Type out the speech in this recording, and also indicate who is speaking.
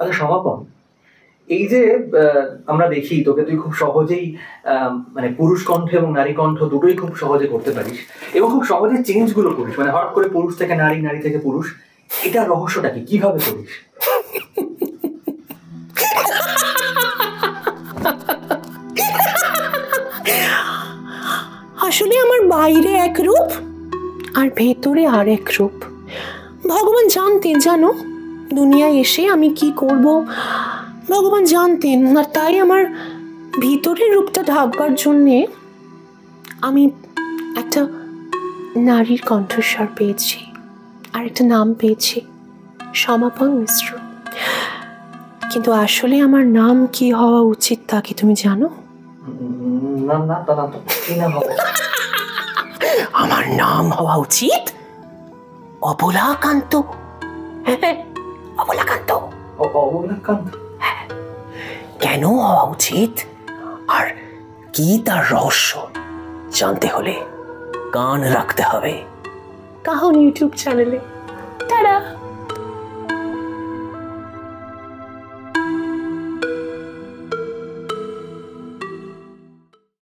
Speaker 1: আচ্ছা সমাপন, এই যে আমরা দেখি তোকে তুই খুব সহজেই মানে পুরুষ কণ্ঠ এবং নারী কণ্ঠ দুটোই খুব সহজে করতে পারিস এবং খুব সহজে চেঞ্জ গুলো করিস, মানে হঠাৎ করে পুরুষ থেকে নারী, নারী থেকে পুরুষ, এটা রহস্যটা কি, কিভাবে করিস?
Speaker 2: আসলে আমার বাইরে এক রূপ আর ভেতরে আর এক রূপ। ভগবান জানতেন, জানো, দুনিয়ায় এসে আমি কি করব ভগবান জানতেন, আর তাই আমার ভিতরের রূপটা ঢাকবার জন্যে আমি একটা নারীর কণ্ঠস্বর পেয়েছি আর একটা নাম পেয়েছি, সমাপন মিশ্র। কিন্তু আসলে আমার নাম কি হওয়া উচিত তা কি তুমি জানো? আমার নাম হওয়া উচিত অবলাকান্ত। অবলাকান্ত।
Speaker 1: অবলাকান্ত?
Speaker 2: কেন হওয়া উচিত আর কি তার রহস্য জানতে হলে কান রাখতে হবে কাহন ইউটিউব চ্যানেলে। টাটা।